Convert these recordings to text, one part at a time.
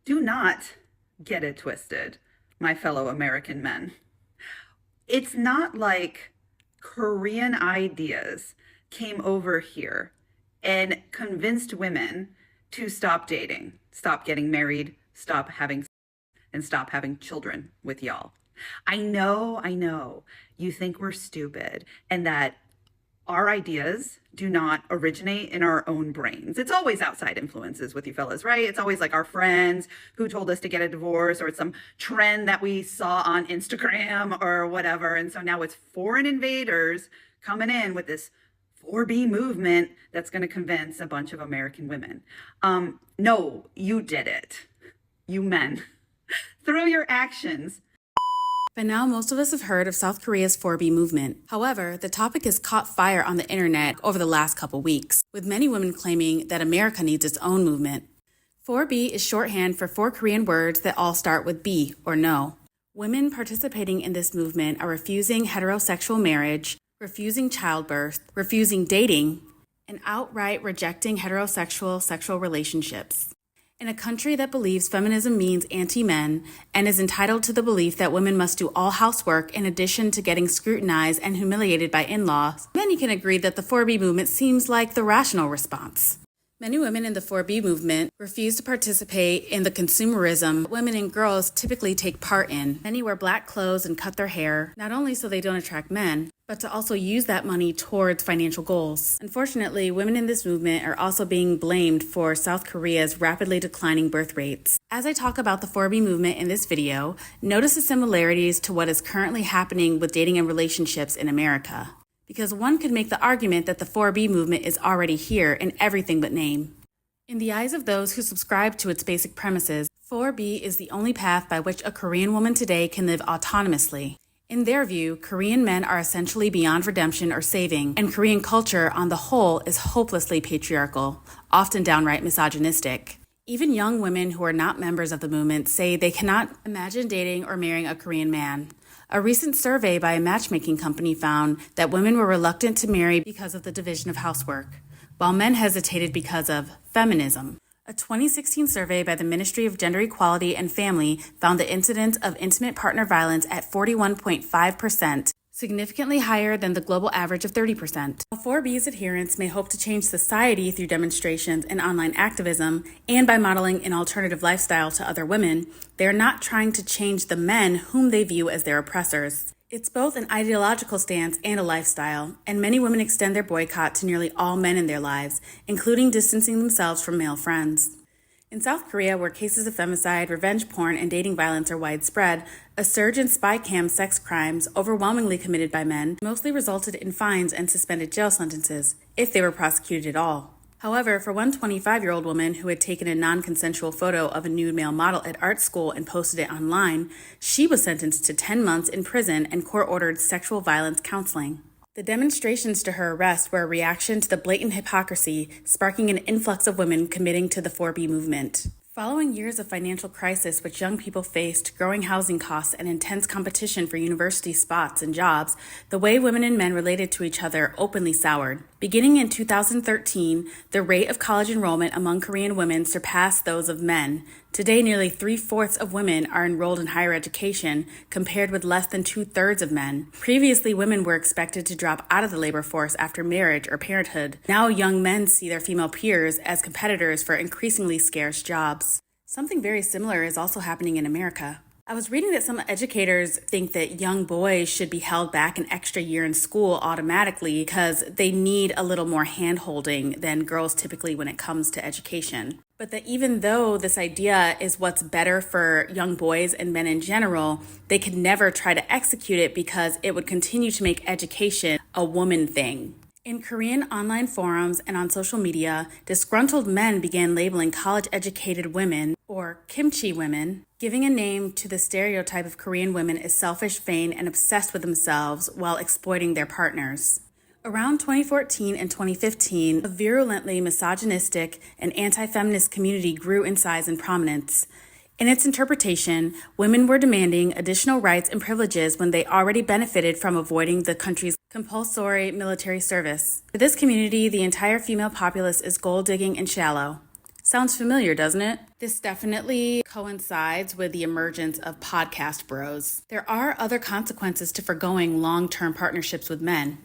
Do not get it twisted, my fellow American men. It's not like Korean ideas came over here and convinced women to stop dating, stop getting married, stop having and stop having children with y'all. I know, you think we're stupid and that our ideas do not originate in our own brains. It's always outside influences with you fellas, right? It's always like our friends who told us to get a divorce, or it's some trend that we saw on Instagram or whatever. And so now it's foreign invaders coming in with this 4B movement that's going to convince a bunch of American women. No, you did it. You men. Through your actions. By now, most of us have heard of South Korea's 4B movement. However, the topic has caught fire on the internet over the last couple weeks, with many women claiming that America needs its own movement. 4B is shorthand for 4 Korean words that all start with B, or no. Women participating in this movement are refusing heterosexual marriage, refusing childbirth, refusing dating, and outright rejecting heterosexual sexual relationships. In a country that believes feminism means anti-men and is entitled to the belief that women must do all housework in addition to getting scrutinized and humiliated by in-laws, many can agree that the 4B movement seems like the rational response. Many women in the 4B movement refuse to participate in the consumerism women and girls typically take part in. Many wear black clothes and cut their hair, not only so they don't attract men, but to also use that money towards financial goals. Unfortunately, women in this movement are also being blamed for South Korea's rapidly declining birth rates. As I talk about the 4B movement in this video, notice the similarities to what is currently happening with dating and relationships in America. Because one could make the argument that the 4B movement is already here in everything but name. In the eyes of those who subscribe to its basic premises, 4B is the only path by which a Korean woman today can live autonomously. In their view, Korean men are essentially beyond redemption or saving, and Korean culture on the whole is hopelessly patriarchal, often downright misogynistic. Even young women who are not members of the movement say they cannot imagine dating or marrying a Korean man. A recent survey by a matchmaking company found that women were reluctant to marry because of the division of housework, while men hesitated because of feminism. A 2016 survey by the Ministry of Gender Equality and Family found the incidence of intimate partner violence at 41.5%, significantly higher than the global average of 30%. While 4B's adherents may hope to change society through demonstrations and online activism, and by modeling an alternative lifestyle to other women, they are not trying to change the men whom they view as their oppressors. It's both an ideological stance and a lifestyle, and many women extend their boycott to nearly all men in their lives, including distancing themselves from male friends. In South Korea, where cases of femicide, revenge porn, and dating violence are widespread, a surge in spy cam sex crimes, overwhelmingly committed by men, mostly resulted in fines and suspended jail sentences, if they were prosecuted at all. However, for one 25-year-old woman who had taken a non-consensual photo of a nude male model at art school and posted it online, she was sentenced to 10 months in prison and court-ordered sexual violence counseling. The demonstrations to her arrest were a reaction to the blatant hypocrisy, sparking an influx of women committing to the 4B movement. Following years of financial crisis which young people faced, growing housing costs, and intense competition for university spots and jobs, the way women and men related to each other openly soured. Beginning in 2013, the rate of college enrollment among Korean women surpassed those of men. Today, nearly 3/4 of women are enrolled in higher education, compared with less than 2/3 of men. Previously, women were expected to drop out of the labor force after marriage or parenthood. Now, young men see their female peers as competitors for increasingly scarce jobs. Something very similar is also happening in America. I was reading that some educators think that young boys should be held back an extra year in school automatically because they need a little more hand-holding than girls typically when it comes to education. But that even though this idea is what's better for young boys and men in general, they could never try to execute it because it would continue to make education a woman thing. In Korean online forums and on social media, disgruntled men began labeling college-educated women, or kimchi women, giving a name to the stereotype of Korean women as selfish, vain, and obsessed with themselves while exploiting their partners. Around 2014 and 2015, a virulently misogynistic and anti-feminist community grew in size and prominence. In its interpretation, women were demanding additional rights and privileges when they already benefited from avoiding the country's compulsory military service. For this community, the entire female populace is gold-digging and shallow. Sounds familiar, doesn't it? This definitely coincides with the emergence of podcast bros. There are other consequences to forgoing long-term partnerships with men.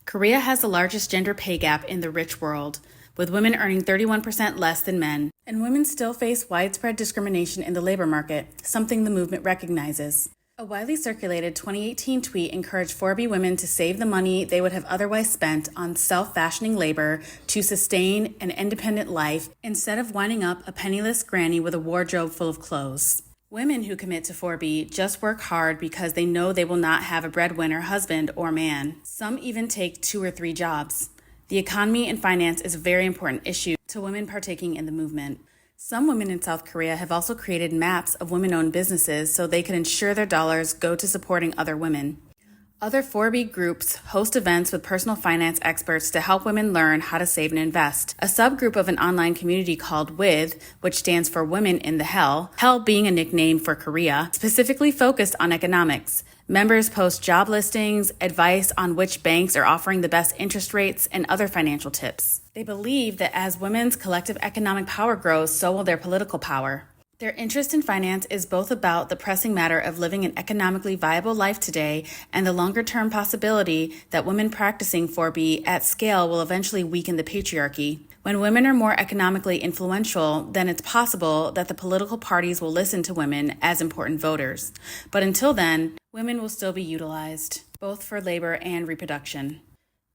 Korea has the largest gender pay gap in the rich world, with women earning 31% less than men, and women still face widespread discrimination in the labor market, something the movement recognizes. A widely circulated 2018 tweet encouraged 4B women to save the money they would have otherwise spent on self-fashioning labor to sustain an independent life instead of winding up a penniless granny with a wardrobe full of clothes. Women who commit to 4B just work hard because they know they will not have a breadwinner husband or man. Some even take 2 or 3 jobs. The economy and finance is a very important issue to women partaking in the movement. Some women in South Korea have also created maps of women-owned businesses so they can ensure their dollars go to supporting other women. Other 4B groups host events with personal finance experts to help women learn how to save and invest. A subgroup of an online community called WITH, which stands for Women in the Hell being a nickname for Korea, specifically focused on economics. Members post job listings, advice on which banks are offering the best interest rates, and other financial tips. They believe that as women's collective economic power grows, so will their political power. Their interest in finance is both about the pressing matter of living an economically viable life today and the longer-term possibility that women practicing 4B at scale will eventually weaken the patriarchy. When women are more economically influential, then it's possible that the political parties will listen to women as important voters. But until then, women will still be utilized, both for labor and reproduction.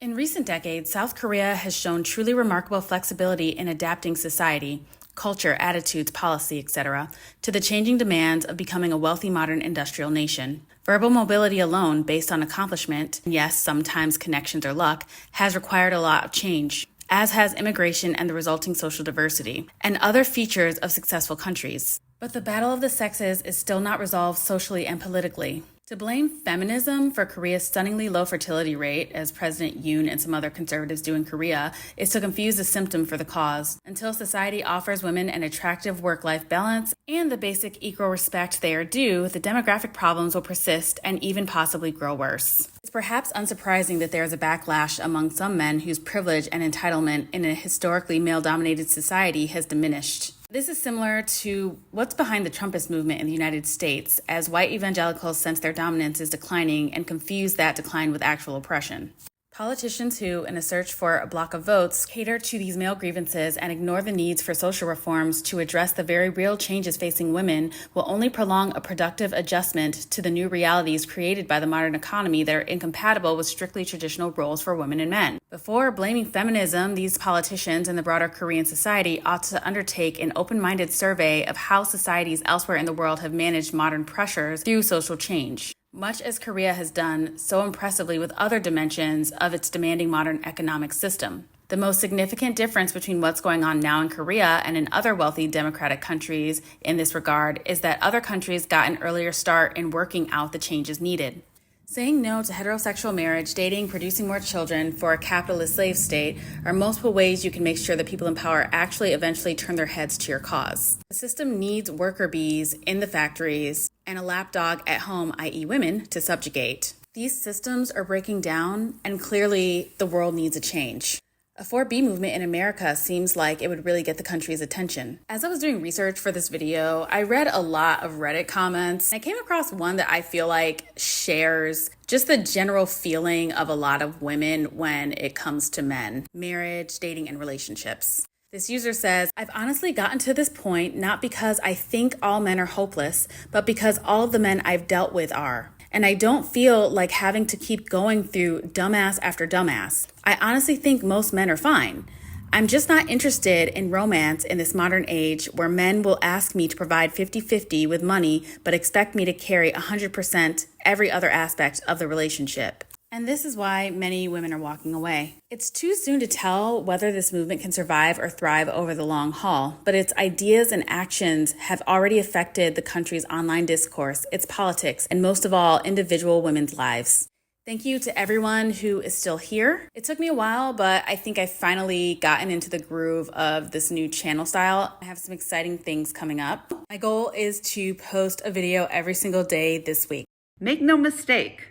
In recent decades, South Korea has shown truly remarkable flexibility in adapting society, culture, attitudes, policy, etc., to the changing demands of becoming a wealthy modern industrial nation. Verbal mobility alone, based on accomplishment, and yes, sometimes connections or luck, has required a lot of change, as has immigration and the resulting social diversity, and other features of successful countries. But the battle of the sexes is still not resolved socially and politically. To blame feminism for Korea's stunningly low fertility rate, as President Yoon and some other conservatives do in Korea, is to confuse the symptom for the cause. Until society offers women an attractive work-life balance and the basic equal respect they are due, the demographic problems will persist and even possibly grow worse. It's perhaps unsurprising that there is a backlash among some men whose privilege and entitlement in a historically male-dominated society has diminished. This is similar to what's behind the Trumpist movement in the United States, as white evangelicals sense their dominance is declining and confuse that decline with actual oppression. Politicians who, in a search for a block of votes, cater to these male grievances and ignore the needs for social reforms to address the very real changes facing women will only prolong a productive adjustment to the new realities created by the modern economy that are incompatible with strictly traditional roles for women and men. Before blaming feminism, these politicians and the broader Korean society ought to undertake an open-minded survey of how societies elsewhere in the world have managed modern pressures through social change, much as Korea has done so impressively with other dimensions of its demanding modern economic system. The most significant difference between what's going on now in Korea and in other wealthy democratic countries in this regard is that other countries got an earlier start in working out the changes needed. Saying no to heterosexual marriage, dating, producing more children for a capitalist slave state are multiple ways you can make sure that people in power actually eventually turn their heads to your cause. The system needs worker bees in the factories and a lapdog at home, i.e. women, to subjugate. These systems are breaking down, and clearly the world needs a change. A 4B movement in America seems like it would really get the country's attention. As I was doing research for this video, I read a lot of Reddit comments. I came across one that I feel like shares just the general feeling of a lot of women when it comes to men, marriage, dating, and relationships. This user says, "I've honestly gotten to this point not because I think all men are hopeless, but because all of the men I've dealt with are. And I don't feel like having to keep going through dumbass after dumbass. I honestly think most men are fine. I'm just not interested in romance in this modern age where men will ask me to provide 50-50 with money, but expect me to carry 100% every other aspect of the relationship." And this is why many women are walking away. It's too soon to tell whether this movement can survive or thrive over the long haul, but its ideas and actions have already affected the country's online discourse, its politics, and most of all, individual women's lives. Thank you to everyone who is still here. It took me a while, but I think I've finally gotten into the groove of this new channel style. I have some exciting things coming up. My goal is to post a video every single day this week. Make no mistake,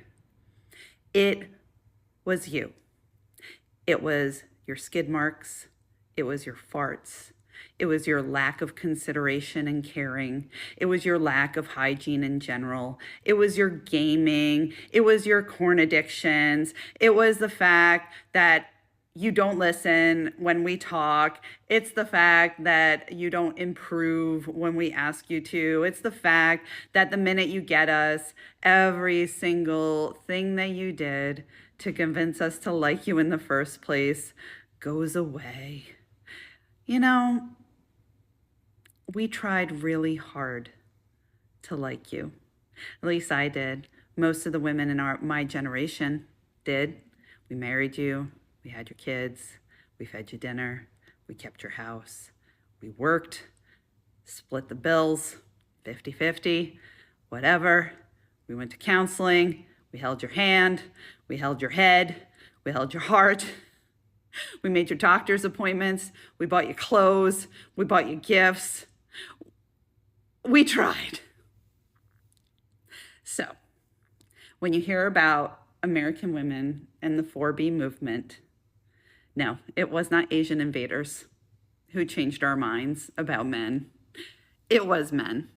it was you. It was your skid marks. It was your farts. It was your lack of consideration and caring. It was your lack of hygiene in general. It was your gaming. It was your corn addictions. It was the fact that you don't listen when we talk. It's the fact that you don't improve when we ask you to. It's the fact that the minute you get us, every single thing that you did to convince us to like you in the first place goes away. You know, we tried really hard to like you. At least I did. Most of the women in my generation did. We married you. We had your kids. We fed you dinner. We kept your house. We worked, split the bills, 50-50, whatever. We went to counseling. We held your hand. We held your head. We held your heart. We made your doctor's appointments. We bought you clothes. We bought you gifts. We tried. So, when you hear about American women and the 4B movement, no, it was not Asian invaders who changed our minds about men. It was men.